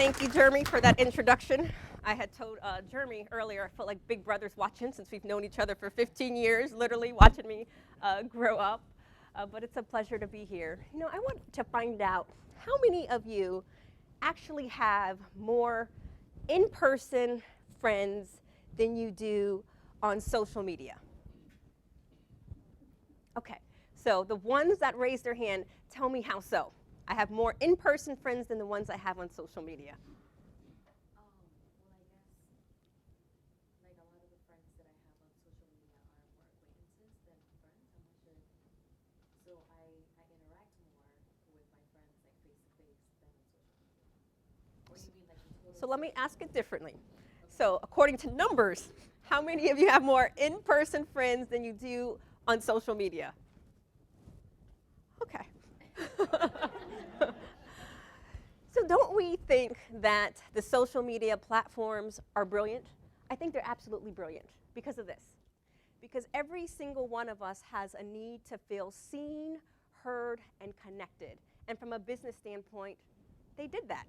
Thank you, Jeremy, for that introduction. I had told Jeremy earlier, I felt like big brother's watching since we've known each other for 15 years, literally watching me grow up. But it's a pleasure to be here. You know, I want to find out how many of you actually have more in-person friends than you do on social media. Okay, so the ones that raised their hand, tell me how so. I have more in-person friends than the ones I have on social media. Well, I guess, like a lot of the friends that I have on social media are more acquaintances than friends. I'm not sure. So I interact more with my friends like face to face than on social media. Or you mean like the total? So let me ask it differently. So according to numbers, how many of you have more in-person friends than you do on social media? Okay. So don't we think that the social media platforms are brilliant? I think they're absolutely brilliant because of this. Because every single one of us has a need to feel seen, heard, and connected. And from a business standpoint, they did that.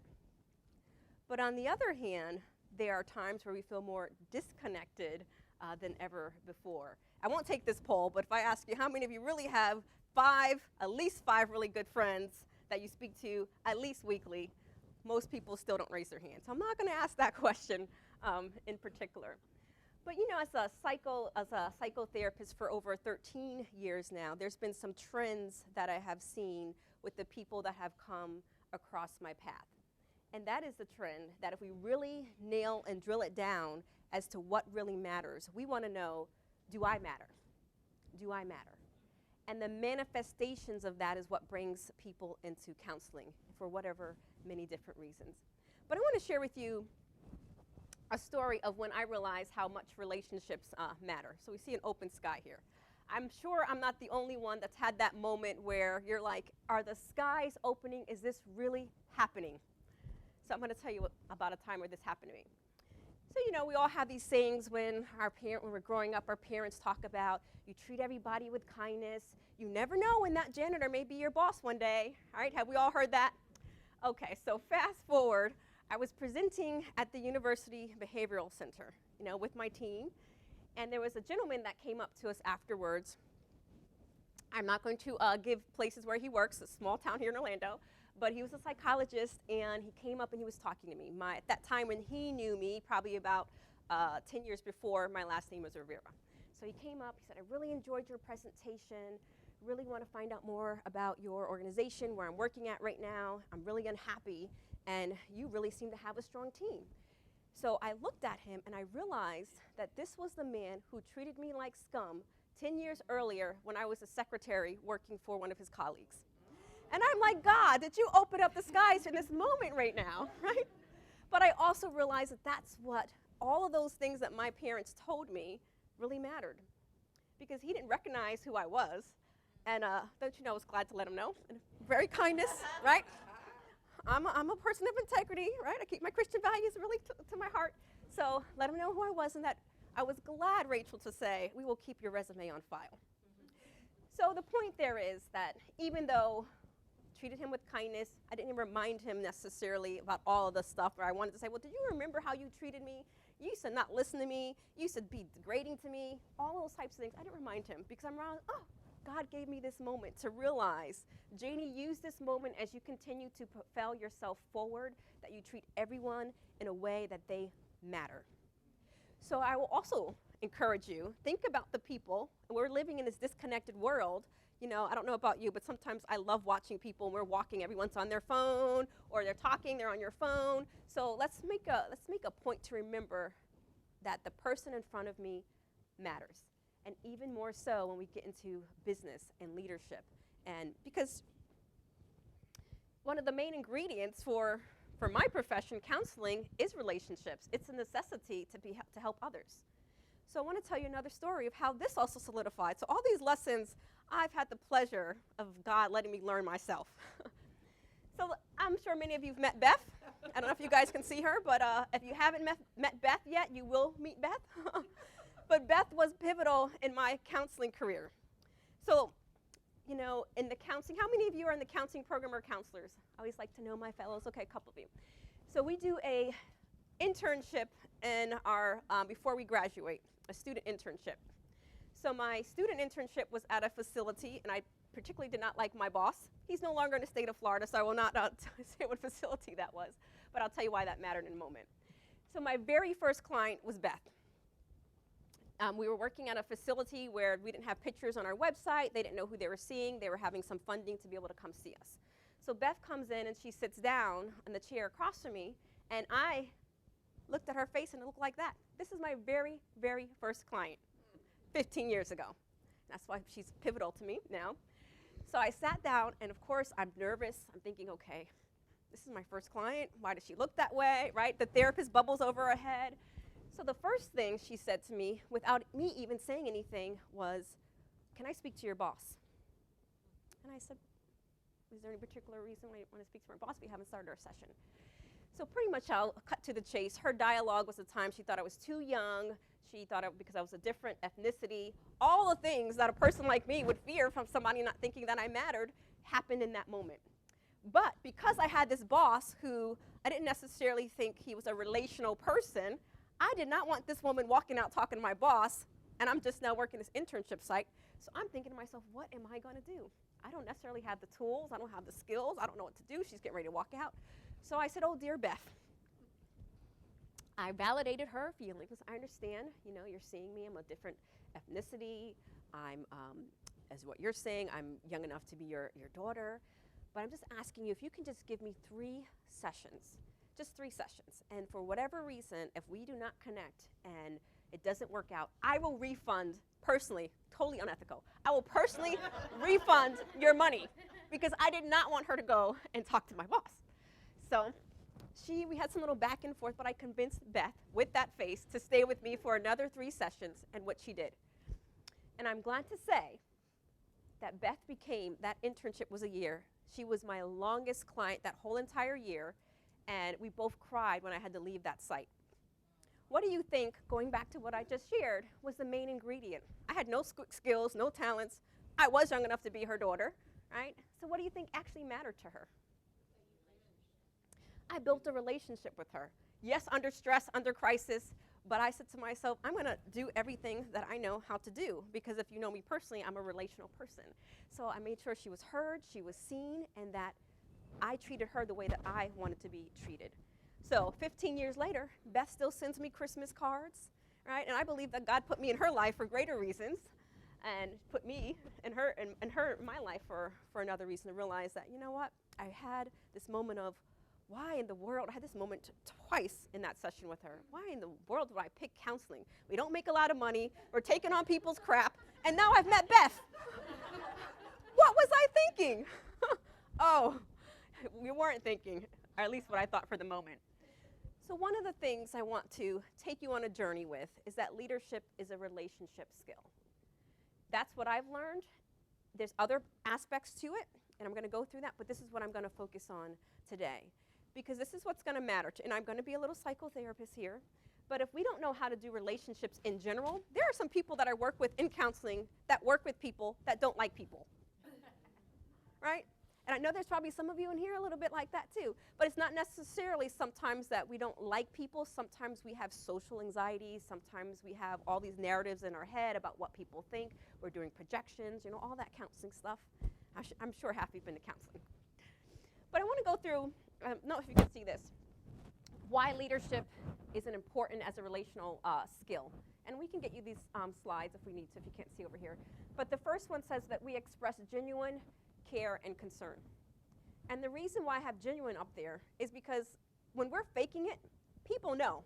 But on the other hand, there are times where we feel more disconnected than ever before. I won't take this poll, but if I ask you how many of you really have at least five really good friends that you speak to at least weekly, most people still don't raise their hand. So I'm not going to ask that question in particular. But you know, as a psychotherapist for over 13 years now, there's been some trends that I have seen with the people that have come across my path. And that is the trend that if we really nail and drill it down as to what really matters, we want to know, do I matter? Do I matter? And the manifestations of that is what brings people into counseling for whatever many different reasons. But I want to share with you a story of when I realized how much relationships matter. So we see an open sky here. I'm sure I'm not the only one that's had that moment where you're like, are the skies opening? Is this really happening? So I'm going to tell you about a time where this happened to me. So, you know, we all have these sayings when we're growing up, our parents talk about you treat everybody with kindness. You never know when that janitor may be your boss one day. All right, have we all heard that? Okay, so fast forward, I was presenting at the University Behavioral Center, you know, with my team. And there was a gentleman that came up to us afterwards. I'm not going to give places where he works, a small town here in Orlando. But he was a psychologist, and he came up and he was talking to me. At that time when he knew me, probably about 10 years before, my last name was Rivera. So he came up, he said, I really enjoyed your presentation, really want to find out more about your organization, where I'm working at right now. I'm really unhappy, and you really seem to have a strong team. So I looked at him, and I realized that this was the man who treated me like scum 10 years earlier when I was a secretary working for one of his colleagues. And I'm like, God, did you open up the skies in this moment right now, right? But I also realized that that's what all of those things that my parents told me really mattered. Because he didn't recognize who I was. And don't you know, I was glad to let him know. And very kindness, right? I'm a person of integrity, right? I keep my Christian values really to my heart. So let him know who I was, and that I was glad, Rachel, to say, we will keep your resume on file. So the point there is that even though treated him with kindness, I didn't even remind him necessarily about all of the stuff where I wanted to say, well, do you remember how you treated me? You used to not listen to me. You used to be degrading to me. All those types of things. I didn't remind him because I'm around, oh, God gave me this moment to realize, Janie, use this moment as you continue to propel yourself forward, that you treat everyone in a way that they matter. So I will also encourage you, think about the people. We're living in this disconnected world. You know, I don't know about you, but sometimes I love watching people when we're walking. Everyone's on their phone, or they're talking, they're on your phone. So let's make a point to remember that the person in front of me matters. And even more so when we get into business and leadership. And because one of the main ingredients for my profession, counseling, is relationships. It's a necessity to help others. So I want to tell you another story of how this also solidified. So all these lessons, I've had the pleasure of God letting me learn myself. So I'm sure many of you have met Beth. I don't know if you guys can see her, but if you haven't met Beth yet, you will meet Beth. But Beth was pivotal in my counseling career. So, you know, in the counseling, how many of you are in the counseling program or counselors? I always like to know my fellows. Okay, a couple of you. So we do a internship in our, before we graduate, a student internship. So my student internship was at a facility, and I particularly did not like my boss. He's no longer in the state of Florida, so I will not say what facility that was, but I'll tell you why that mattered in a moment. So my very first client was Beth. We were working at a facility where we didn't have pictures on our website. They didn't know who they were seeing. They were having some funding to be able to come see us. So Beth comes in and she sits down in the chair across from me, and I looked at her face and it looked like that. This is my very, very first client 15 years ago. That's why she's pivotal to me now. So I sat down, and of course I'm nervous. I'm thinking, okay, this is my first client. Why does she look that way, right? The therapist bubbles over her head. So the first thing she said to me, without me even saying anything, was, "Can I speak to your boss?" And I said, "Is there any particular reason why you want to speak to my boss? We haven't started our session." So pretty much I'll cut to the chase. Her dialogue was the time she thought I was too young. She thought because I was a different ethnicity. All the things that a person like me would fear from somebody not thinking that I mattered happened in that moment. But because I had this boss who I didn't necessarily think he was a relational person, I did not want this woman walking out talking to my boss, and I'm just now working this internship site. So I'm thinking to myself, what am I going to do? I don't necessarily have the tools. I don't have the skills. I don't know what to do. She's getting ready to walk out. So I said, "Oh, dear Beth." I validated her feelings. I understand, you're seeing me. I'm a different ethnicity. I'm, as what you're saying, I'm young enough to be your daughter. But I'm just asking you if you can just give me 3 sessions, just 3 sessions. And for whatever reason, if we do not connect and it doesn't work out, I will refund personally, totally unethical. I will personally refund your money because I did not want her to go and talk to my boss. So we had some little back and forth, but I convinced Beth with that face to stay with me for another 3 sessions, and what she did. And I'm glad to say that Beth became, that internship was a year. She was my longest client that whole entire year, and we both cried when I had to leave that site. What do you think, going back to what I just shared, was the main ingredient? I had no skills, no talents. I was young enough to be her daughter, right? So what do you think actually mattered to her? I built a relationship with her. Yes, under stress, under crisis, but I said to myself, I'm going to do everything that I know how to do, because if you know me personally, I'm a relational person. So I made sure she was heard, she was seen, and that I treated her the way that I wanted to be treated. So 15 years later, Beth still sends me Christmas cards, right? And I believe that God put me in her life for greater reasons, and put me in her my life for another reason, to realize that, you know what, I had this moment of, why in the world, I had this moment twice in that session with her. Why in the world would I pick counseling? We don't make a lot of money. We're taking on people's crap. And now I've met Beth. What was I thinking? Oh, we weren't thinking, or at least what I thought for the moment. So one of the things I want to take you on a journey with is that leadership is a relationship skill. That's what I've learned. There's other aspects to it, and I'm going to go through that, but this is what I'm going to focus on today. Because this is what's going to matter. And I'm going to be a little psychotherapist here. But if we don't know how to do relationships in general, there are some people that I work with in counseling that work with people that don't like people. Right? And I know there's probably some of you in here a little bit like that too. But it's not necessarily sometimes that we don't like people. Sometimes we have social anxiety. Sometimes we have all these narratives in our head about what people think. We're doing projections, all that counseling stuff. I'm sure half of you have been to counseling. But I want to go through, I don't know if you can see this, why leadership is important as a relational skill. And we can get you these slides if we need to, if you can't see over here. But the first one says that we express genuine care and concern. And the reason why I have genuine up there is because when we're faking it, people know,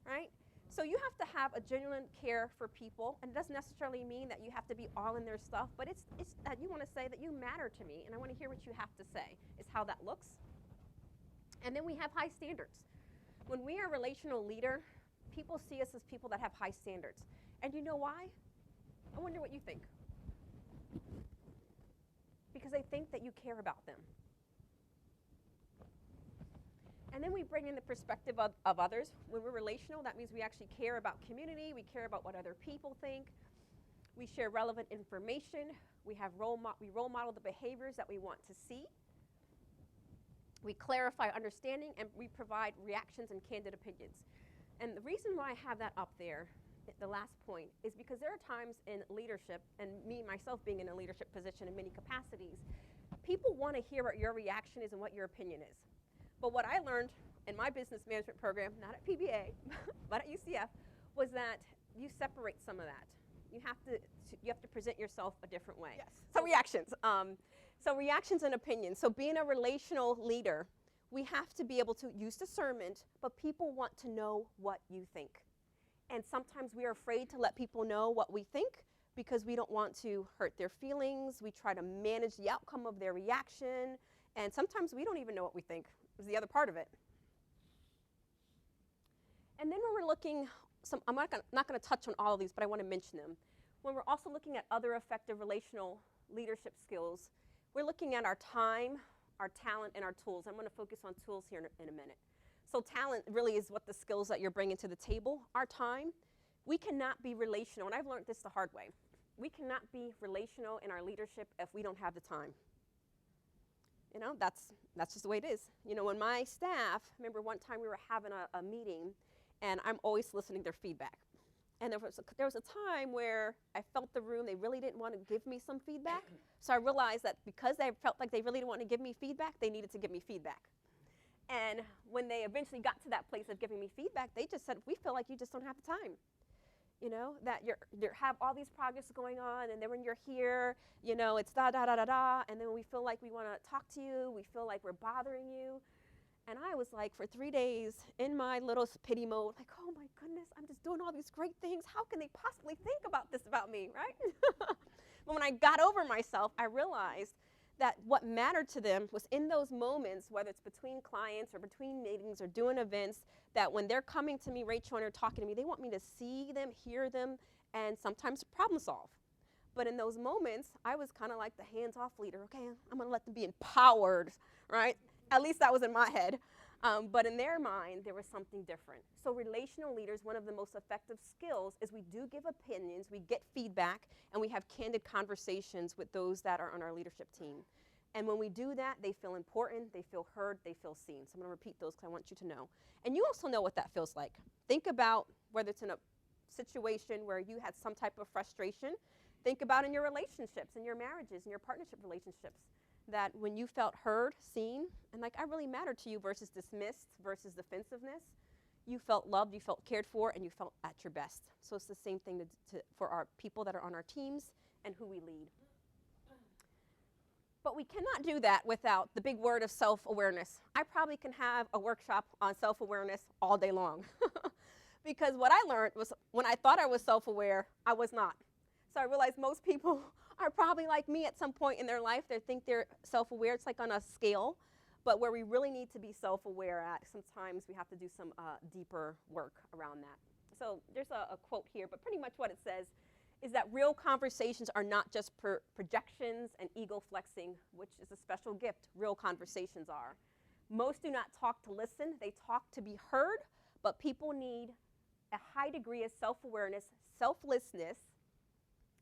right? So you have to have a genuine care for people, and it doesn't necessarily mean that you have to be all in their stuff, but it's that you want to say that you matter to me, and I want to hear what you have to say, is how that looks. And then we have high standards. When we are a relational leader, people see us as people that have high standards. And you know why? I wonder what you think. Because they think that you care about them. And then we bring in the perspective of others. When we're relational, that means we actually care about community. We care about what other people think. We share relevant information. We role model the behaviors that we want to see. We clarify understanding, and we provide reactions and candid opinions. And the reason why I have that up there, the last point, is because there are times in leadership, and me myself being in a leadership position in many capacities, people want to hear what your reaction is and what your opinion is. But what I learned in my business management program, not at PBA, but at UCF, was that you separate some of that. You have to present yourself a different way. Yes. So reactions. So reactions and opinions. So being a relational leader, we have to be able to use discernment, but people want to know what you think. And sometimes we are afraid to let people know what we think because we don't want to hurt their feelings. We try to manage the outcome of their reaction. And sometimes we don't even know what we think, is the other part of it. And then when we're looking, I'm not going to touch on all of these, but I want to mention them. When we're also looking at other effective relational leadership skills, we're looking at our time, our talent, and our tools. I'm going to focus on tools here in a minute. So talent really is what the skills that you're bringing to the table. Our time, we cannot be relational, and I've learned this the hard way. We cannot be relational in our leadership if we don't have the time. You know, that's just the way it is. You know, when my staff, remember one time we were having a meeting, and I'm always listening to their feedback. And there was a time where I felt the room, they really didn't want to give me some feedback. So I realized that because they felt like they really didn't want to give me feedback, they needed to give me feedback. And when they eventually got to that place of giving me feedback, they just said, we feel like you just don't have the time. You know, that you have all these projects going on, and then when you're here, you know, it's da, da, da, da, da, and then we feel like we want to talk to you, we feel like we're bothering you. And I was like, for 3 days, in my little pity mode, like, oh my goodness, I'm just doing all these great things. How can they possibly think about this about me, right? But when I got over myself, I realized that what mattered to them was in those moments, whether it's between clients or between meetings or doing events, that when they're coming to me, Rachel, and they're talking to me, they want me to see them, hear them, and sometimes problem solve. But in those moments, I was kind of like the hands-off leader. Okay, I'm going to let them be empowered, right? At least that was in my head. But in their mind, there was something different. So relational leaders, one of the most effective skills is we do give opinions, we get feedback, and we have candid conversations with those that are on our leadership team. And when we do that, they feel important, they feel heard, they feel seen. So I'm going to repeat those because I want you to know. And you also know what that feels like. Think about whether it's in a situation where you had some type of frustration. Think about in your relationships, in your marriages, in your partnership relationships, that when you felt heard, seen, and like I really mattered to you versus dismissed versus defensiveness, you felt loved, you felt cared for, and you felt at your best. So it's the same thing for our people that are on our teams and who we lead. But we cannot do that without the big word of self-awareness. I probably can have a workshop on self-awareness all day long. Because what I learned was when I thought I was self-aware, I was not. So I realized most people are probably like me at some point in their life. They think they're self-aware. It's like on a scale. But where we really need to be self-aware at, sometimes we have to do some deeper work around that. So there's a quote here, but pretty much what it says is that real conversations are not just projections and ego flexing, which is a special gift. Real conversations are. Most do not talk to listen. They talk to be heard, but people need a high degree of self-awareness, selflessness,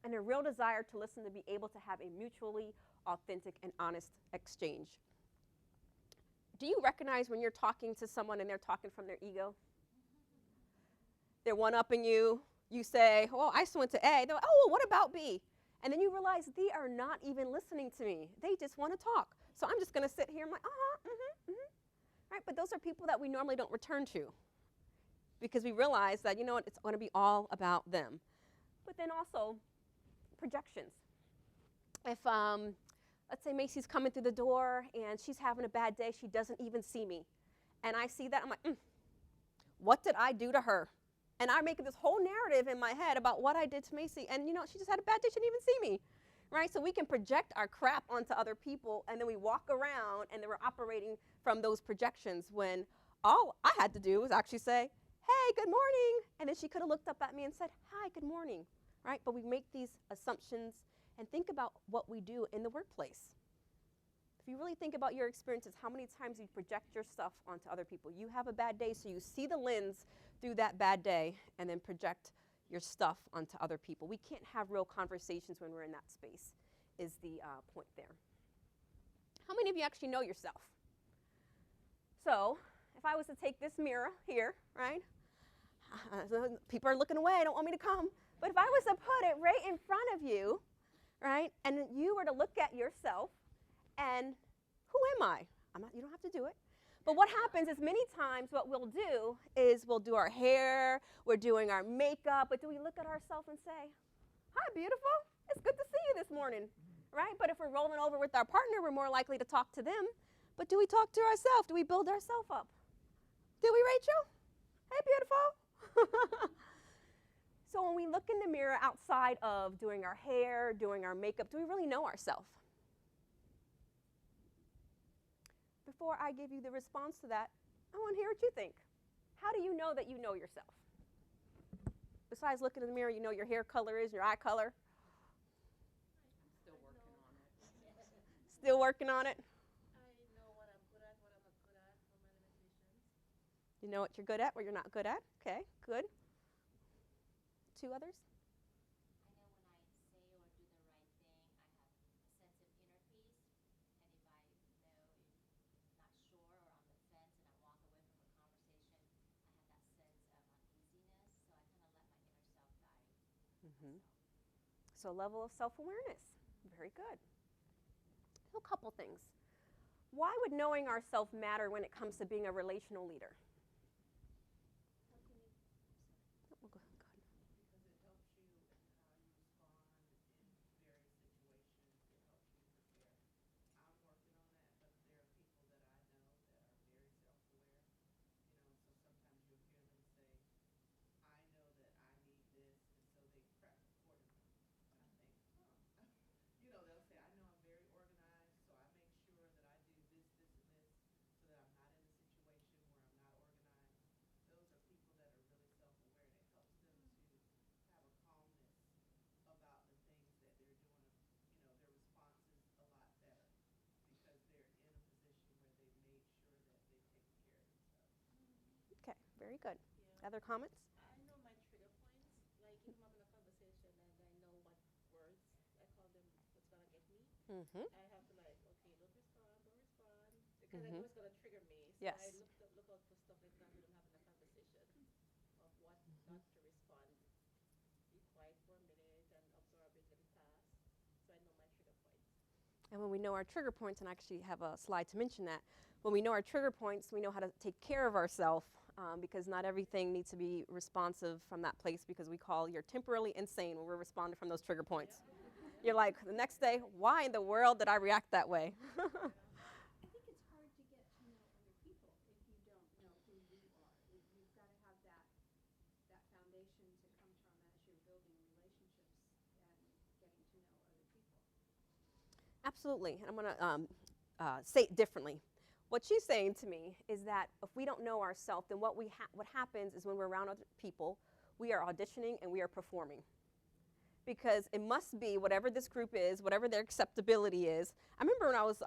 and a real desire to listen to be able to have a mutually authentic and honest exchange. Do you recognize when you're talking to someone and they're talking from their ego? They're one-upping you. You say, oh, I went to A. They're like, oh, well, what about B? And then you realize they are not even listening to me. They just want to talk. So I'm just going to sit here and I'm like, Right? But those are people that we normally don't return to because we realize that, you know what, it's going to be all about them. But then also, projections. If, let's say Macy's coming through the door and she's having a bad day, she doesn't even see me. And I see that, I'm like, what did I do to her? And I make this whole narrative in my head about what I did to Macy. And you know, she just had a bad day, she didn't even see me. Right? So we can project our crap onto other people and then we walk around and then we're operating from those projections when all I had to do was actually say, hey, good morning. And then she could have looked up at me and said, hi, good morning. Right? But we make these assumptions and think about what we do in the workplace. If you really think about your experiences, how many times you project your stuff onto other people? You have a bad day, so you see the lens through that bad day and then project your stuff onto other people. We can't have real conversations when we're in that space, is the point there. How many of you actually know yourself? So if I was to take this mirror here, right? People are looking away, don't want me to come. But if I was to put it right in front of you, right, and you were to look at yourself, and who am I? You don't have to do it. But what happens is many times what we'll do is we'll do our hair, we're doing our makeup, but do we look at ourselves and say, hi, beautiful, it's good to see you this morning, right? But if we're rolling over with our partner, we're more likely to talk to them. But do we talk to ourselves? Do we build ourselves up? Do we, Rachel? Hey, beautiful. So when we look in the mirror outside of doing our hair, doing our makeup, do we really know ourselves? Before I give you the response to that, I want to hear what you think. How do you know that you know yourself? Besides looking in the mirror, you know your hair color is, your eye color? I'm still working on it. Still working on it? I know what I'm good at, what I'm not good at, what my limitations. You know what you're good at, what you're not good at? Okay, good. Two others? I know when I say or do the right thing, I have a sense of inner peace. And if I know if not sure or on the fence and I walk away from a conversation, I have that sense of uneasiness. So I kind of let my inner self guide myself. So level of self-awareness. Very good. So a couple things. Why would knowing ourselves matter when it comes to being a relational leader? Oh, go ahead. Because it helps you in how you respond in various situations. It helps you prepare. I'm working on that, but there are people that I know that are very self-aware. So sometimes you'll hear them say, I know that I need this, and so they prep accordingly. And I think, huh. They'll say, I know I'm very organized, so I make sure that I do this, this, and this, so that I'm not in a situation where I'm not organized. Those are people that are really self-aware, and it helps them to have a calmness about the things that they're doing. Their response is a lot better because they're in a position where they've made sure that they've taken care of themselves. Okay, very good. Yeah. Other comments? I know my trigger points. Like if I'm having a conversation and I know what words, I call them what's gonna get me. Mm-hmm. I have to okay, don't respond, because I know it's gonna trigger me. So Yes. I look out for stuff like that when I'm having a conversation of what not to respond. Be quiet for a minute and absorb it, let it pass. So I know my trigger points. And when we know our trigger points, and I actually have a slide to mention that, when we know our trigger points, we know how to take care of ourselves because not everything needs to be responsive from that place because we call you're temporarily insane when we're responding from those trigger points. You're like, the next day, why in the world did I react that way? I think it's hard to get to know other people if you don't know who you are. You've got to have that foundation to come from as you're building relationships and getting to know other people. Absolutely. And I'm going to say it differently. What she's saying to me is that if we don't know ourselves, then what happens is when we're around other people, we are auditioning and we are performing. Because it must be whatever this group is, whatever their acceptability is. I remember when I was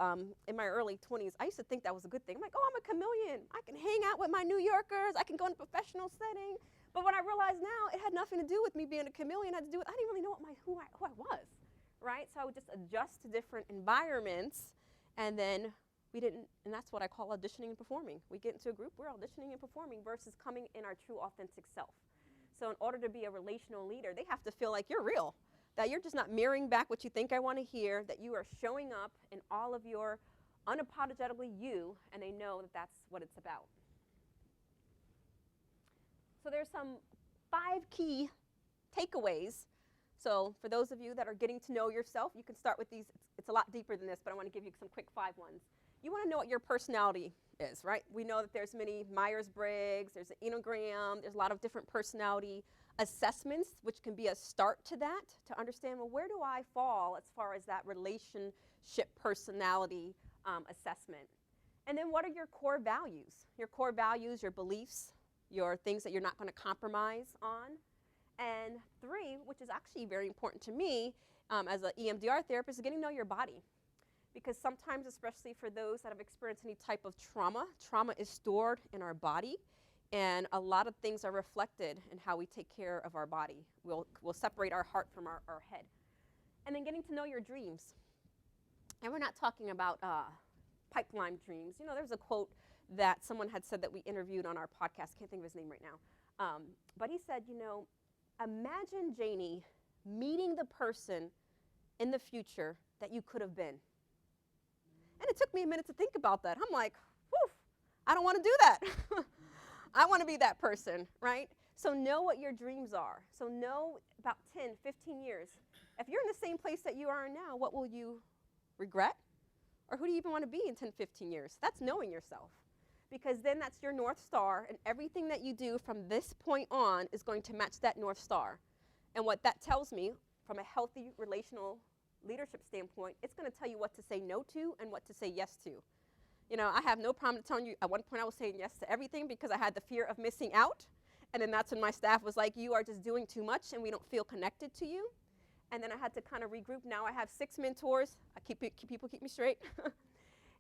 in my early 20s, I used to think that was a good thing. I'm like, oh, I'm a chameleon. I can hang out with my New Yorkers. I can go in a professional setting. But what I realize now, it had nothing to do with me being a chameleon. It had to do with I didn't really know who I was, right? So I would just adjust to different environments, and then and that's what I call auditioning and performing. We get into a group, we're auditioning and performing versus coming in our true authentic self. So in order to be a relational leader, they have to feel like you're real, that you're just not mirroring back what you think I want to hear, that you are showing up in all of your unapologetically you, and they know that that's what it's about. So there's some 5 key takeaways. So for those of you that are getting to know yourself, you can start with these. It's a lot deeper than this, but I want to give you some quick 5 ones. You want to know what your personality is, right? We know that there's many Myers-Briggs, there's an Enneagram, there's a lot of different personality assessments, which can be a start to that, to understand, well, where do I fall as far as that relationship personality assessment? And then what are your core values? Your core values, your beliefs, your things that you're not going to compromise on. And 3, which is actually very important to me as an EMDR therapist, is getting to know your body. Because sometimes, especially for those that have experienced any type of trauma is stored in our body, and a lot of things are reflected in how we take care of our body. We'll separate our heart from our head. And then getting to know your dreams. And we're not talking about pipeline dreams. There's a quote that someone had said that we interviewed on our podcast. Can't think of his name right now. But he said, imagine, Janie, meeting the person in the future that you could have been. And it took me a minute to think about that. I'm like, whew, I don't want to do that. I want to be that person, right? So know what your dreams are. So know about 10, 15 years. If you're in the same place that you are now, what will you regret? Or who do you even want to be in 10, 15 years? That's knowing yourself. Because then that's your North Star, and everything that you do from this point on is going to match that North Star. And what that tells me, from a healthy relational leadership standpoint, it's going to tell you what to say no to and what to say yes to. I have no problem telling you, at one point I was saying yes to everything because I had the fear of missing out. And then that's when my staff was like, you are just doing too much and we don't feel connected to you. And then I had to kind of regroup. Now I have 6 mentors. People keep me straight.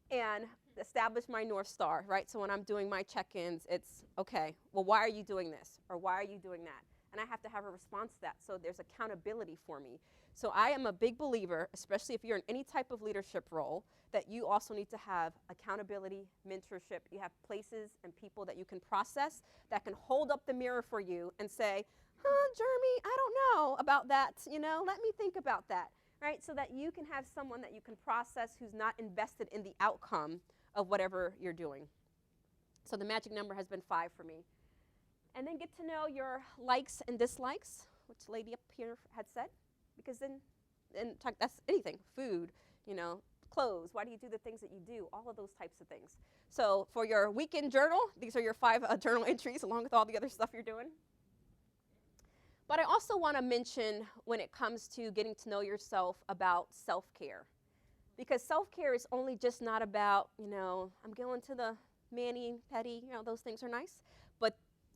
And establish my North Star, right? So when I'm doing my check-ins, it's, okay, well, why are you doing this? Or why are you doing that? And I have to have a response to that. So there's accountability for me. So I am a big believer, especially if you're in any type of leadership role, that you also need to have accountability, mentorship. You have places and people that you can process that can hold up the mirror for you and say, Jeremy, I don't know about that. Let me think about that, right? So that you can have someone that you can process who's not invested in the outcome of whatever you're doing. So the magic number has been 5 for me. And then get to know your likes and dislikes, which lady up here had said. Because then that's anything, food, clothes, why do you do the things that you do, all of those types of things. So for your weekend journal, these are your 5 journal entries along with all the other stuff you're doing. But I also want to mention when it comes to getting to know yourself about self-care. Because self-care is only just not about, I'm going to the mani-pedi, those things are nice. But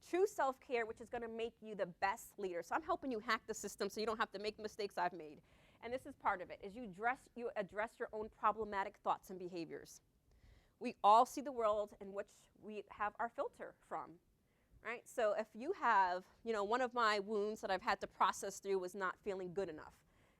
true self-care, which is going to make you the best leader. So I'm helping you hack the system so you don't have to make the mistakes I've made. And this is part of it, is you address your own problematic thoughts and behaviors. We all see the world in which we have our filter from, right? So if you have, one of my wounds that I've had to process through was not feeling good enough.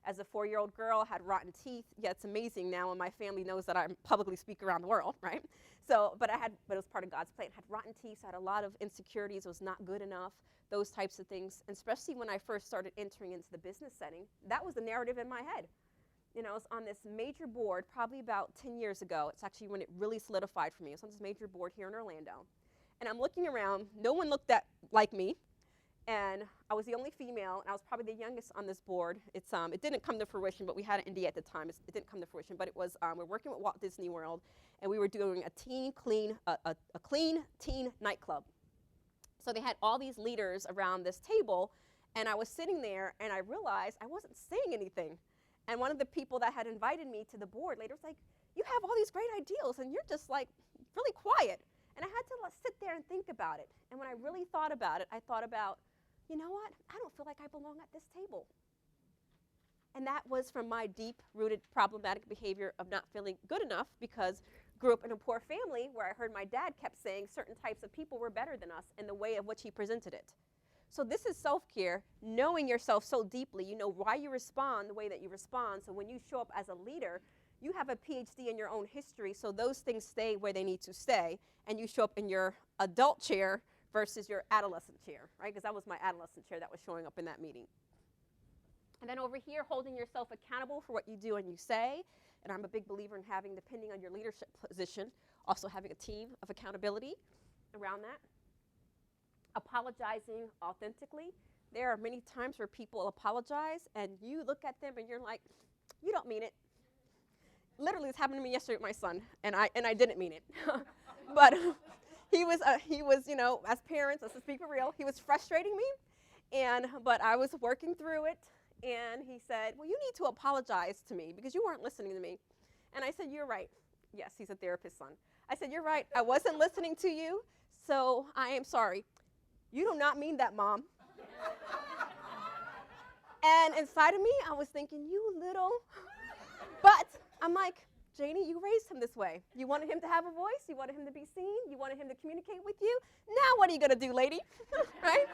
As a 4-year-old girl, had rotten teeth. Yeah, it's amazing now when my family knows that I publicly speak around the world, right? But it was part of God's plan. I had rotten teeth, so I had a lot of insecurities, was not good enough, those types of things. And especially when I first started entering into the business setting, that was the narrative in my head. I was on this major board probably about 10 years ago. It's actually when it really solidified for me. I was on this major board here in Orlando. And I'm looking around. No one looked like me. And I was the only female, and I was probably the youngest on this board. It didn't come to fruition, but we had an NDA at the time. It didn't come to fruition, but it was, we're working with Walt Disney World, and we were doing a clean teen nightclub. So they had all these leaders around this table, and I was sitting there, and I realized I wasn't saying anything. And one of the people that had invited me to the board later was like, you have all these great ideals, and you're just like really quiet. And I had to sit there and think about it. And when I really thought about it, I thought about, you know what? I don't feel like I belong at this table. And that was from my deep-rooted problematic behavior of not feeling good enough because grew up in a poor family where I heard my dad kept saying certain types of people were better than us in the way of which he presented it. So this is self-care, knowing yourself so deeply. You know why you respond the way that you respond. So when you show up as a leader, you have a PhD in your own history, so those things stay where they need to stay, and you show up in your adult chair versus your adolescent chair, right? Because that was my adolescent chair that was showing up in that meeting. And then over here, holding yourself accountable for what you do and you say. And I'm a big believer in having, depending on your leadership position, also having a team of accountability around that. Apologizing authentically. There are many times where people apologize, and you look at them and you're like, you don't mean it. Literally, this happened to me yesterday with my son, and I didn't mean it. But he was, as parents, let's just be for real, he was frustrating me, but I was working through it, and he said, well, you need to apologize to me because you weren't listening to me. And I said, you're right. Yes, he's a therapist's son. I said, you're right. I wasn't listening to you, so I am sorry. You do not mean that, Mom. And inside of me, I was thinking, you little. But I'm like, Janie, you raised him this way. You wanted him to have a voice. You wanted him to be seen. You wanted him to communicate with you. Now what are you going to do, lady? Right?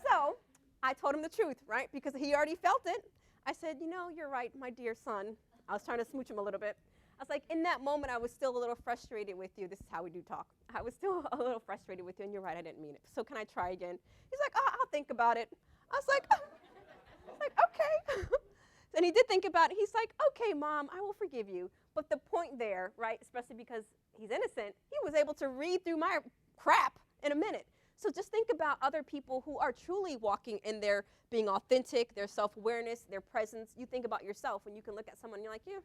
So I told him the truth, right? Because he already felt it. I said, you're right, my dear son. I was trying to smooch him a little bit. I was like, in that moment, I was still a little frustrated with you. This is how we do talk. I was still a little frustrated with you, and you're right, I didn't mean it. So can I try again? He's like, oh, I'll think about it. I was like, okay. And he did think about it. He's like, okay, Mom, I will forgive you. But the point there, right, especially because he's innocent, he was able to read through my crap in a minute. So just think about other people who are truly walking in their being authentic, their self-awareness, their presence. You think about yourself, and you can look at someone and you're like, yeah,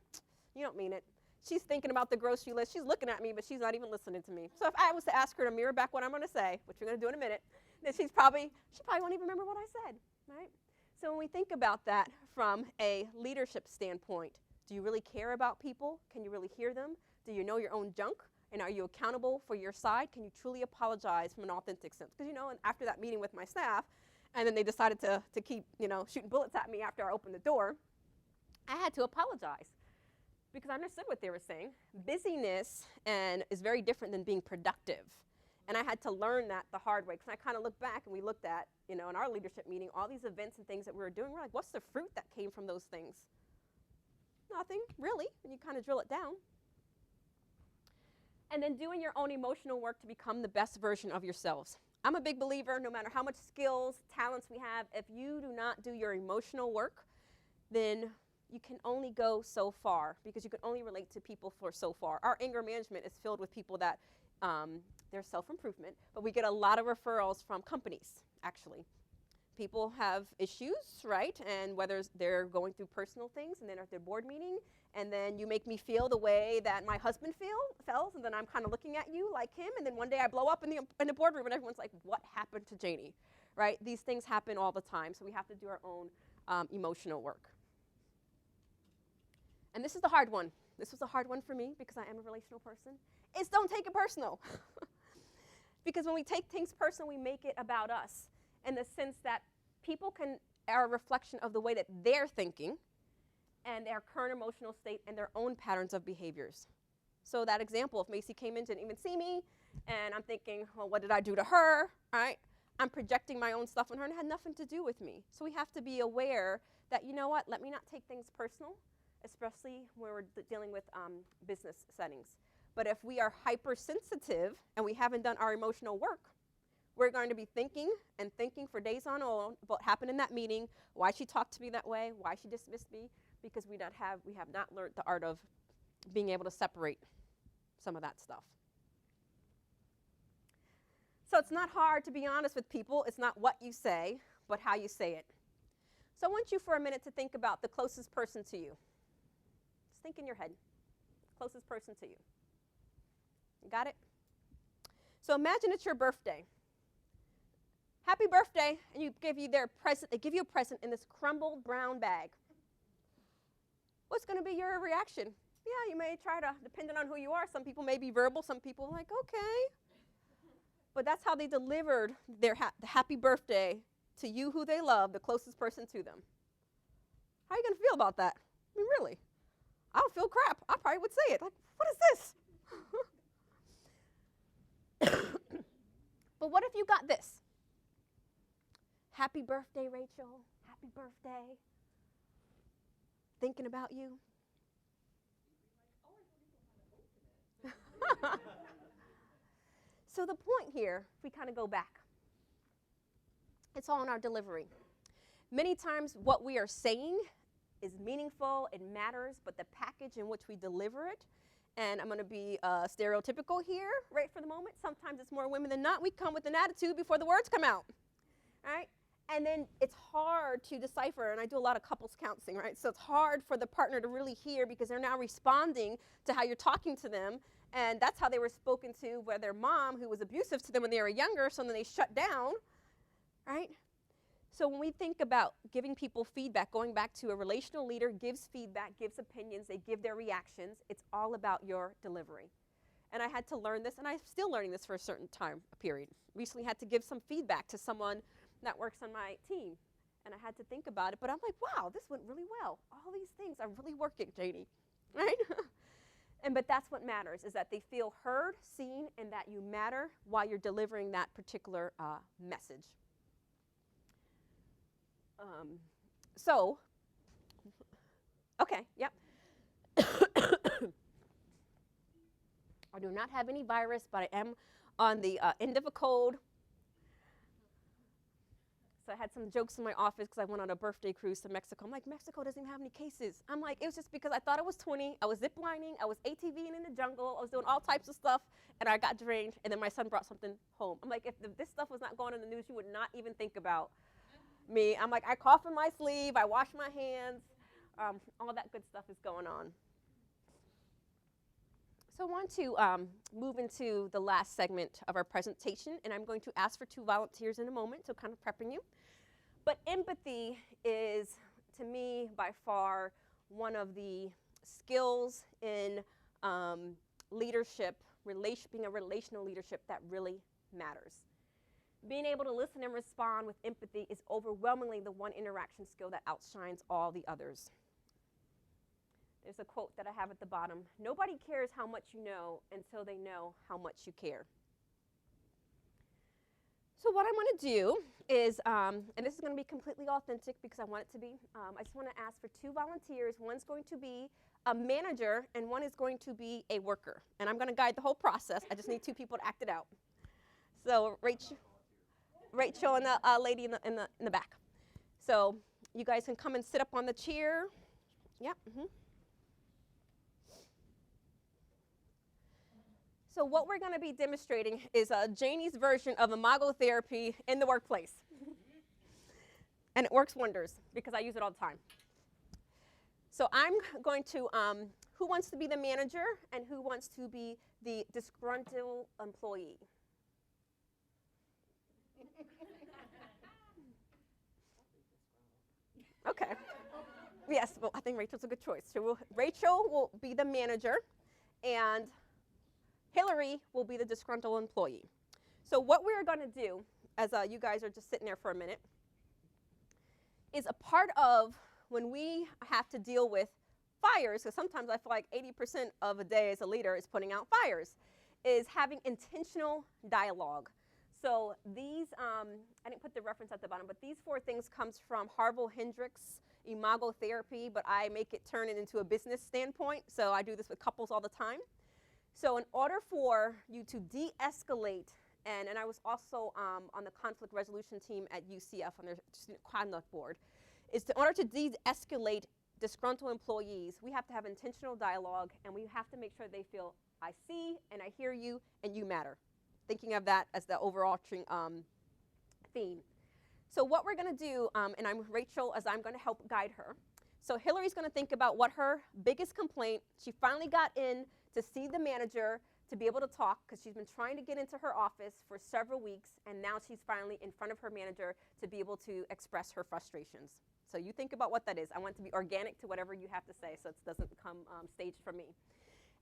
you don't mean it. She's thinking about the grocery list. She's looking at me, but she's not even listening to me. So if I was to ask her to mirror back what I'm going to say, which we're going to do in a minute, then she probably won't even remember what I said, right? So when we think about that from a leadership standpoint, do you really care about people? Can you really hear them? Do you know your own junk? And are you accountable for your side? Can you truly apologize from an authentic sense? Because, and after that meeting with my staff, and then they decided to keep, shooting bullets at me after I opened the door, I had to apologize because I understood what they were saying. Busyness is very different than being productive. And I had to learn that the hard way, because I kind of looked back and we looked at, in our leadership meeting, all these events and things that we were doing. We're like, what's the fruit that came from those things? Nothing, really, when you kind of drill it down. And then doing your own emotional work to become the best version of yourselves. I'm a big believer, no matter how much skills, talents we have, if you do not do your emotional work, then you can only go so far, because you can only relate to people for so far. Our anger management is filled with people that they're self-improvement, but we get a lot of referrals from companies, actually. People have issues, right? And whether they're going through personal things, and then at their board meeting, and then you make me feel the way that my husband feels, and then I'm kind of looking at you like him, and then one day I blow up in the boardroom, and everyone's like, what happened to Janie, right? These things happen all the time, so we have to do our own emotional work. And this is the hard one. This was a hard one for me, because I am a relational person. It's don't take it personal. Because when we take things personal, we make it about us, in the sense that people are a reflection of the way that they're thinking and their current emotional state and their own patterns of behaviors. So that example, if Macy came in, didn't even see me, and I'm thinking, well, what did I do to her, right? I'm projecting my own stuff on her, and it had nothing to do with me. So we have to be aware that, you know what, let me not take things personal, especially when we're dealing with business settings. But if we are hypersensitive and we haven't done our emotional work, we're going to be thinking for days on end what happened in that meeting, why she talked to me that way, why she dismissed me, because we have not learned the art of being able to separate some of that stuff. So it's not hard to be honest with people. It's not what you say, but how you say it. So I want you for a minute to think about the closest person to you. Just think in your head, closest person to you. You got it? So imagine it's your birthday. Happy birthday, and they give you a present in this crumbled brown bag. What's going to be your reaction? Yeah, you may try to, depending on who you are, some people may be verbal, some people are like, okay. But that's how they delivered their happy birthday to you who they love, the closest person to them. How are you going to feel about that? I mean, really? I don't feel crap. I probably would say it. Like, what is this? But what if you got this? Happy birthday, Rachel. Happy birthday. Thinking about you. So the point here, if we kind of go back, it's all in our delivery. Many times what we are saying is meaningful, it matters, but the package in which we deliver it, and I'm going to be stereotypical here, right, for the moment. Sometimes it's more women than not. We come with an attitude before the words come out, right? And then it's hard to decipher, and I do a lot of couples counseling, right? So it's hard for the partner to really hear, because they're now responding to how you're talking to them, and that's how they were spoken to by their mom, who was abusive to them when they were younger, so then they shut down, right? So when we think about giving people feedback, going back to a relational leader gives feedback, gives opinions, they give their reactions. It's all about your delivery. And I had to learn this, and I'm still learning this for a certain time period. Recently had to give some feedback to someone that works on my team, and I had to think about it. But I'm like, wow, this went really well. All these things are really working, Janie, right? But that's what matters, is that they feel heard, seen, and that you matter while you're delivering that particular message. Okay, yep. I do not have any virus, but I am on the end of a cold. So I had some jokes in my office because I went on a birthday cruise to Mexico. I'm like, Mexico doesn't even have any cases. I'm like, it was just because I thought it was 20. I was ziplining. I was ATVing in the jungle. I was doing all types of stuff, and I got drained. And then my son brought something home. I'm like, if this stuff was not going on the news, you would not even think about me. I'm like, I cough in my sleeve. I wash my hands. All that good stuff is going on. So I want to move into the last segment of our presentation, and I'm going to ask for 2 volunteers in a moment, so kind of prepping you. But empathy is, to me, by far one of the skills in leadership, being a relational leadership that really matters. Being able to listen and respond with empathy is overwhelmingly the one interaction skill that outshines all the others. There's a quote that I have at the bottom. Nobody cares how much you know until they know how much you care. So what I'm going to do is, and this is going to be completely authentic because I want it to be, I just want to ask for 2 volunteers. One's going to be a manager and one is going to be a worker. And I'm going to guide the whole process. I just need 2 people to act it out. So Rachel and the lady in the back. So you guys can come and sit up on the chair. Yep. Mm-hmm. So what we're going to be demonstrating is Janie's version of imago therapy in the workplace. And it works wonders because I use it all the time. So I'm going to, who wants to be the manager and who wants to be the disgruntled employee? Okay. Yes, well, I think Rachel's a good choice. So Rachel will be the manager, and Hillary will be the disgruntled employee. So what we're going to do, as you guys are just sitting there for a minute, is a part of when we have to deal with fires, because sometimes I feel like 80% of a day as a leader is putting out fires, is having intentional dialogue. So these, I didn't put the reference at the bottom, but these 4 things comes from Harville Hendricks' imago therapy, but I make it turn it into a business standpoint. So I do this with couples all the time. So in order for you to de-escalate, and I was also on the conflict resolution team at UCF on their student conduct board, is in order to de-escalate disgruntled employees, we have to have intentional dialogue, and we have to make sure they feel, I see and I hear you and you matter. Thinking of that as the overarching theme. So what we're going to do, and I'm Rachel, as I'm going to help guide her. So Hillary's going to think about what her biggest complaint, she finally got in to see the manager to be able to talk because she's been trying to get into her office for several weeks, and now she's finally in front of her manager to be able to express her frustrations. So you think about what that is. I want it to be organic to whatever you have to say so it doesn't come staged from me.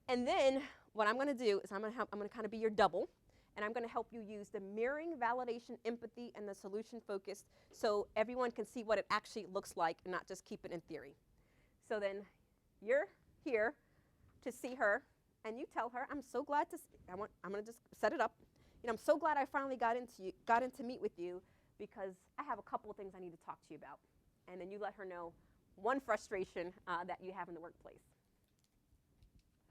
And then what I'm going to do is I'm going to kind of be your double, and I'm going to help you use the mirroring, validation, empathy, and the solution focus so everyone can see what it actually looks like and not just keep it in theory. So then you're here to see her, and you tell her, I'm so glad to I'm going to just set it up. I'm so glad I finally got in to meet with you because I have a couple of things I need to talk to you about. And then you let her know one frustration that you have in the workplace.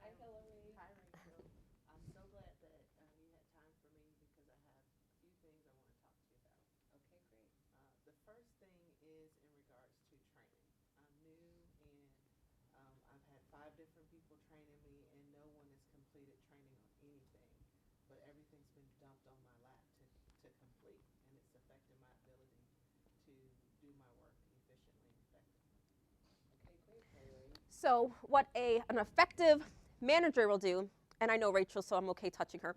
Hi, Hillary. Hi, Rachel. I'm so glad that you had time for me because I have a few things I want to talk to you about. Okay, great. The first thing is in regards to training. I'm new and I've had 5 different people training me and no one has completed training on anything. But everything's been dumped on my lap to complete, and it's affected my ability to do my work efficiently and effectively. Okay, great, Hillary. So what an effective manager will do, and I know Rachel, so I'm okay touching her.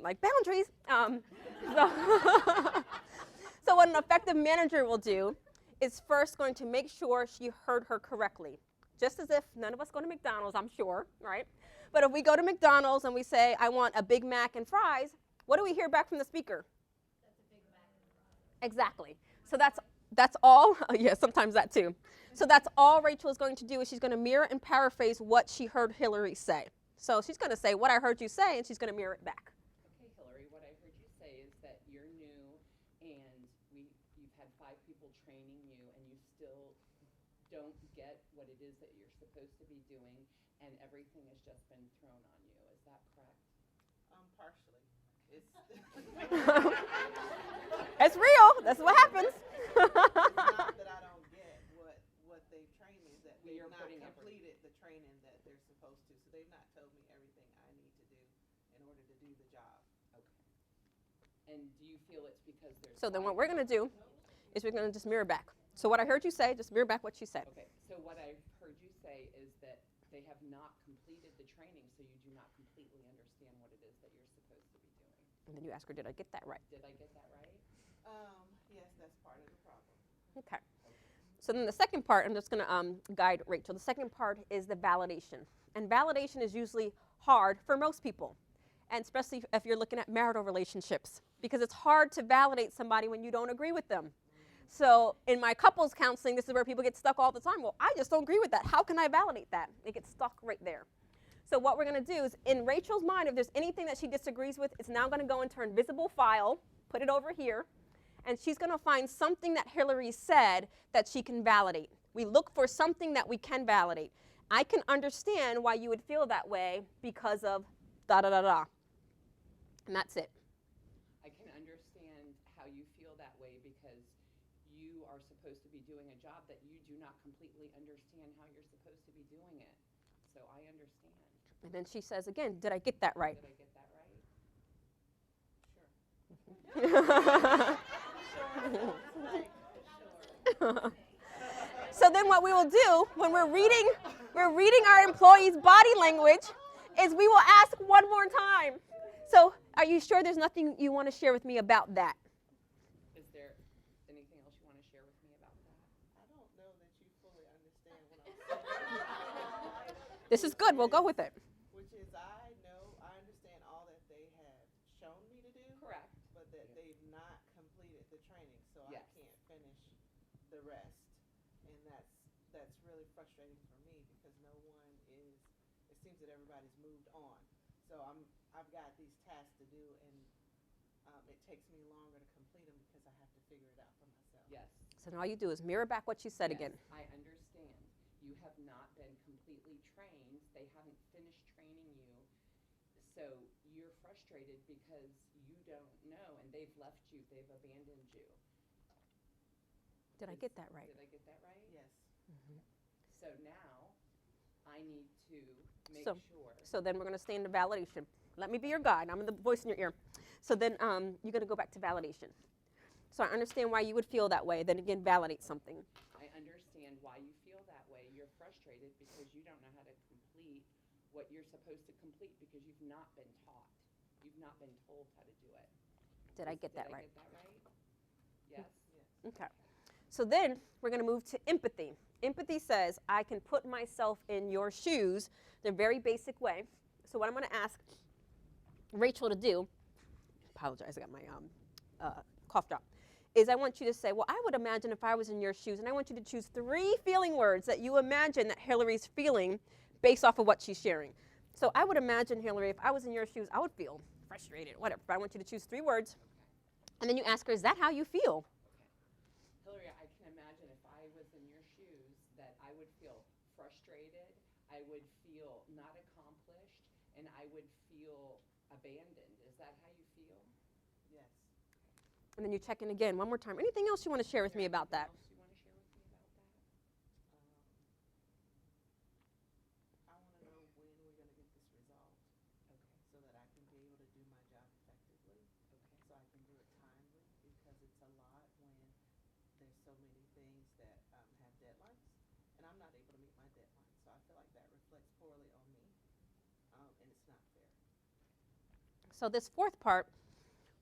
Like boundaries. So what an effective manager will do is first going to make sure she heard her correctly. Just as if none of us go to McDonald's, I'm sure, right? But if we go to McDonald's and we say, I want a Big Mac and fries, what do we hear back from the speaker? That's a Big Mac and fries. Exactly. So that's all. Yeah, sometimes that too. So that's all Rachel is going to do is she's going to mirror and paraphrase what she heard Hillary say. So she's going to say what I heard you say, and she's going to mirror it back. Okay, Hillary, what I heard you say is that you're new and you've had 5 people training you and you still don't get what it is that you're supposed to be doing, and everything has just been thrown on you. Is that correct? Partially. It's It's real. That's what happens. not that I don't get what they've trained me, is that they've You're not putting effort. completed the training that they're supposed to. So they've not told me everything I need to do in order to do the job. Okay. And do you feel it's because there's So then what lack we're going to do is we're going to just mirror back. So what I heard you say, just mirror back what she said. Okay, so what I heard you say is that they have not completed the training, so you do not completely understand what it is that you're supposed to be doing. And then you ask her, did I get that right? Did I get that right? Yes, that's part of the problem. Okay. So then the second part, I'm just going to guide Rachel. The second part is the validation. And validation is usually hard for most people, and especially if you're looking at marital relationships, because it's hard to validate somebody when you don't agree with them. So in my couples counseling, this is where people get stuck all the time. Well, I just don't agree with that. How can I validate that? They get stuck right there. So what we're going to do is, in Rachel's mind, if there's anything that she disagrees with, it's now going to go into her invisible file, put it over here, and she's going to find something that Hillary said that she can validate. We look for something that we can validate. I can understand why you would feel that way because of da-da-da-da. And that's it. I can understand how you feel that way because you are supposed to be doing a job that you do not completely understand how you're supposed to be doing it. So I understand. And then she says again, did I get that right? Did I get that right? So then what we will do when we're reading our employees' body language is we will ask one more time. So are you sure there's nothing you want to share with me about that? Is there anything else you want to share with me about that? I don't know that you fully understand what I'm saying. This is good. We'll go with it. Which is, I understand all that they have shown me to do. Correct. But that they've not completed the training, so Yes. I can't finish the rest. And that's really frustrating for me because no one is, it seems that everybody's moved on. So I've got these tasks to do, and it takes me longer to complete them because I have to figure it out for myself. Yes. So now all you do is mirror back what she said Yes, again. I understand. You have not been completely trained. They haven't finished training you. So you're frustrated because you don't know, and they've left you. They've abandoned you. Did I get that right? Did I get that right? Yes. So now I need to make So- sure. So then we're going to stay in the validation. Let me be your guide. I'm the voice in your ear. So then you're going to go back to validation. So I understand why you would feel that way. Then again, validate something. I understand why you feel that way. You're frustrated because you don't know how to complete what you're supposed to complete because you've not been taught. You've not been told how to do it. Did I get that right? Did I get that right? Yes. Okay. So then we're going to move to empathy. Empathy says, I can put myself in your shoes in a very basic way. So what I'm going to ask Rachel to do, apologize, I got my cough drop, is I want you to say, well, I would imagine if I was in your shoes, and I want you to choose 3 feeling words that you imagine that Hillary's feeling based off of what she's sharing. So I would imagine, Hillary, if I was in your shoes, I would feel frustrated, whatever. But I want you to choose 3 words. And then you ask her, is that how you feel? Hillary, I can imagine if I was in your shoes that I would feel frustrated, I would feel not accomplished, and I would feel abandoned. Is that how you feel? Yes. And then you check in again one more time. Anything else you want to share with me about that? Anything else you want to share with me about that? I want to know when we're going to get this resolved. Okay. So that I can be able to do my job effectively. Okay. So I can do it timely because it's a lot when there's so many things that have deadlines, and I'm not able to meet my deadline. So I feel like that reflects poorly on me, and it's not fair. So this fourth part,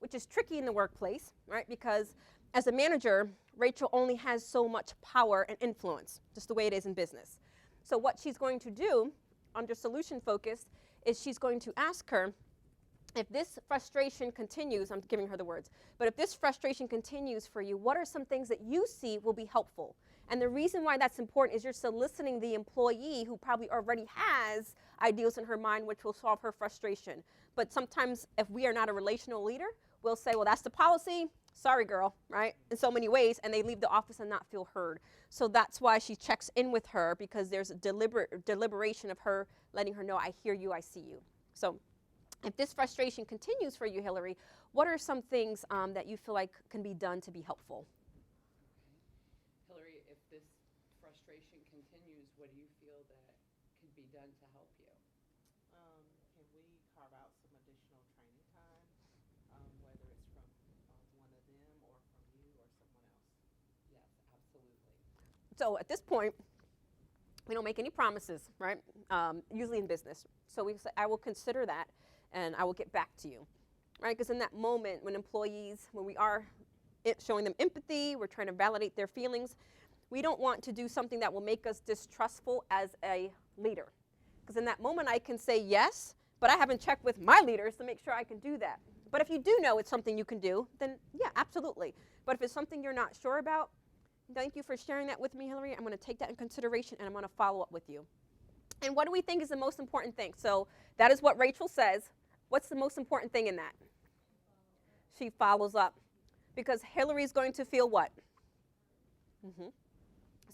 which is tricky in the workplace, right? Because as a manager, Rachel only has so much power and influence, just the way it is in business. So what she's going to do under solution focus is she's going to ask her, if this frustration continues, I'm giving her the words, but if this frustration continues for you, what are some things that you see will be helpful? And the reason why that's important is you're soliciting the employee who probably already has ideals in her mind which will solve her frustration. But sometimes if we are not a relational leader, we'll say, well, that's the policy, sorry, girl, right? In so many ways, and they leave the office and not feel heard. So that's why she checks in with her, because there's a deliberation of her letting her know, I hear you, I see you. So if this frustration continues for you, Hillary, what are some things that you feel like can be done to be helpful? Okay. Hillary, if this frustration continues, what do you feel that could be done to help you? Can we carve out some additional training time, whether it's from one of them or from you or someone else? Yes, absolutely. So at this point, we don't make any promises, right? Usually in business. So we say, I will consider that, and I will get back to you, right? Because in that moment, when we are showing them empathy, we're trying to validate their feelings, we don't want to do something that will make us distrustful as a leader. Because in that moment, I can say yes, but I haven't checked with my leaders to make sure I can do that. But if you do know it's something you can do, then yeah, absolutely. But if it's something you're not sure about, thank you for sharing that with me, Hillary. I'm going to take that in consideration, and I'm going to follow up with you. And what do we think is the most important thing? So that is what Rachel says. What's the most important thing in that? She follows up. Because Hillary's going to feel what?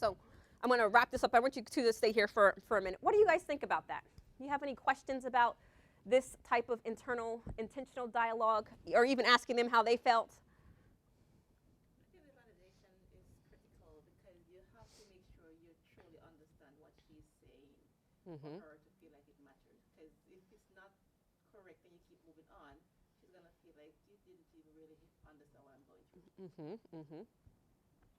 So I'm going to wrap this up. I want you two to stay here for a minute. What do you guys think about that? Do you have any questions about this type of intentional dialogue, or even asking them how they felt? I think the validation is critical because you have to make sure you truly understand what she's saying for her to feel like it matters. Because if it's not correct and you keep moving on, she's going to feel like you didn't even really understand what I'm going through.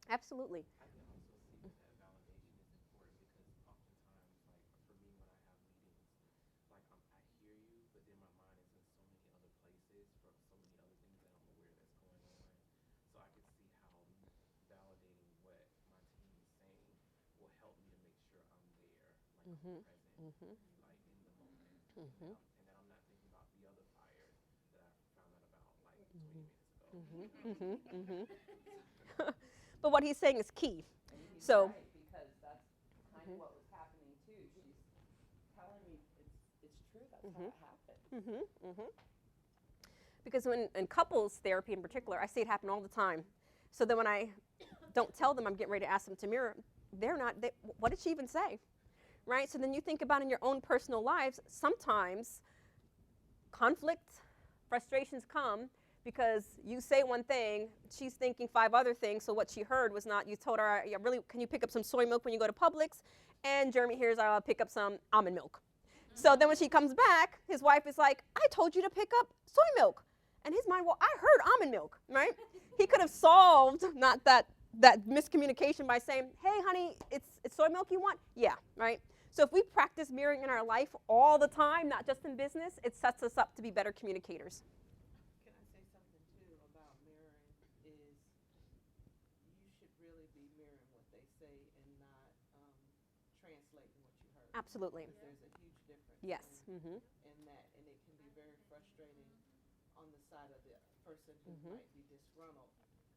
Absolutely. I can also see that validation is important because oftentimes, like for me, when I have meetings, like I hear you, but then my mind is in so many other places from so many other things that I'm aware that's going on. So I can see how validating what my team is saying will help me to make sure I'm there, like I'm present, like in the moment, and that I'm not thinking about the other fires that I found out about like 20 minutes ago. But what he's saying is key. And he's So, right, because that's kind of what was happening too. She's telling me it's true. That's how it happened. because in couples therapy in particular, I see it happen all the time. So then when I don't tell them I'm getting ready to ask them to mirror, what did she even say? Right? So then you think about in your own personal lives, sometimes conflict, frustrations come because you say one thing, she's thinking 5 other things, so what she heard was not, you told her, yeah, really, can you pick up some soy milk when you go to Publix? And Jeremy hears, I'll pick up some almond milk. So then when she comes back, his wife is like, I told you to pick up soy milk. And his mind, well, I heard almond milk, right? He could have solved not that miscommunication by saying, hey, honey, it's soy milk you want? Yeah, right? So if we practice mirroring in our life all the time, not just in business, it sets us up to be better communicators. Can I say something too about mirroring is you should really be mirroring what they say and not translating what you heard. Absolutely. Because there's a huge difference Yes. in that, and it can be very frustrating on the side of the person who might be disgruntled.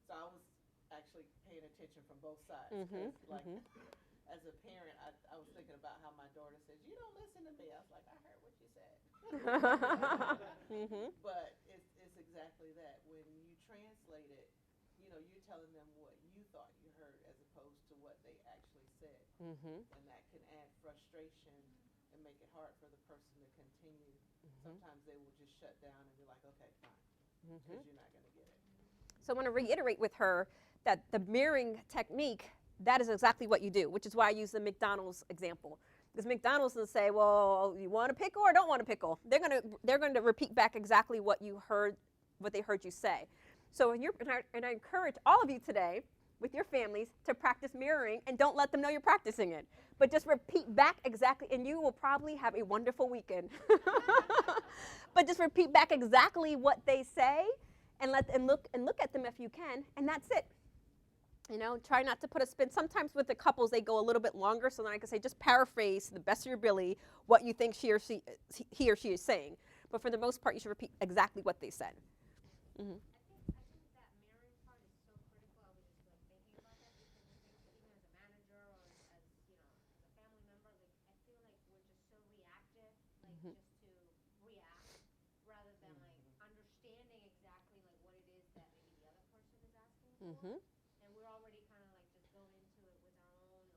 So I was actually paying attention from both sides. Because like, as a parent, I was thinking about how my daughter says, you don't listen to me. I was like, I heard what you said. But it's exactly that. When you translate it, you're telling them what you thought you heard as opposed to what they actually said. And that can add frustration and make it hard for the person to continue. Sometimes they will just shut down and be like, okay, fine, because you're not going to get it. So I want to reiterate with her that the mirroring technique, that is exactly what you do, which is why I use the McDonald's example. Because McDonald's will say, well, you want a pickle or don't want a pickle? They're going to repeat back exactly what they heard you say. So and I encourage all of you today with your families to practice mirroring, and don't let them know you're practicing it. But just repeat back exactly, and you will probably have a wonderful weekend. But just repeat back exactly what they say, and look at them if you can, and that's it. Try not to put a spin. Sometimes with the couples, they go a little bit longer, so then I can say just paraphrase to the best of your ability what you think he or she is saying. But for the most part, you should repeat exactly what they said. I think that mirroring part is so critical. I was just thinking about that because I think even as a manager or as as a family member, I feel like we're just so reactive, just to react rather than understanding exactly what it is that maybe the other person Mm-hmm. and we're already kind of like just going into it with our own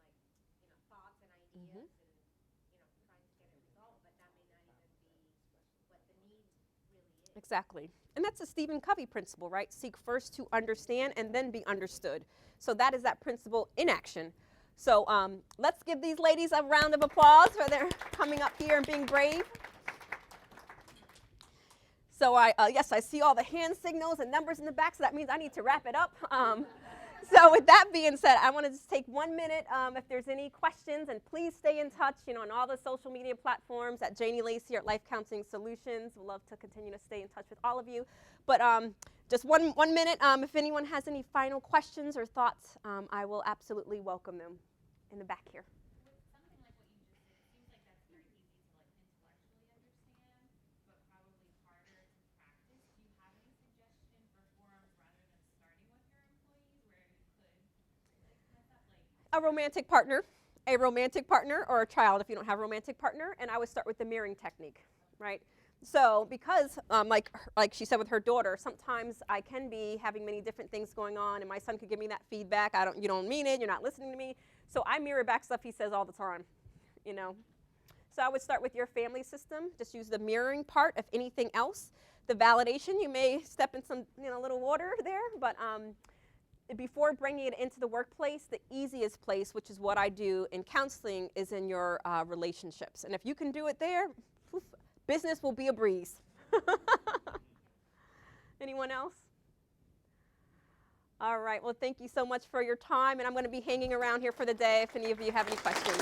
like, thoughts and ideas Mm-hmm. and, trying to get it resolved, but that may not even be what the need really is. Exactly. And that's the Stephen Covey principle, right? Seek first to understand and then be understood. So that is that principle in action. So let's give these ladies a round of applause for their coming up here and being brave. So yes, I see all the hand signals and numbers in the back, so that means I need to wrap it up. So with that being said, I want to just take 1 minute if there's any questions, and please stay in touch, on all the social media platforms at Janie Lacey or at Life Counseling Solutions. We'd love to continue to stay in touch with all of you. But just one minute, if anyone has any final questions or thoughts, I will absolutely welcome them in the back here. With something like what you just said, it seems like that's very easy to like intellectually understand, but probably harder to practice. Do you have any suggestion for forums rather than starting with your employees where you could like mess up like A romantic partner or a child if you don't have a romantic partner, and I would start with the mirroring technique, right? So because like she said with her daughter, sometimes I can be having many different things going on, and my son could give me that feedback. You don't mean it, you're not listening to me. So I mirror back stuff he says all the time, So I would start with your family system. Just use the mirroring part. If anything else, the validation, you may step in some little water there, but before bringing it into the workplace, the easiest place, which is what I do in counseling, is in your relationships. And if you can do it there, poof, business will be a breeze. Anyone else? All right. Well, thank you so much for your time. And I'm going to be hanging around here for the day if any of you have any questions.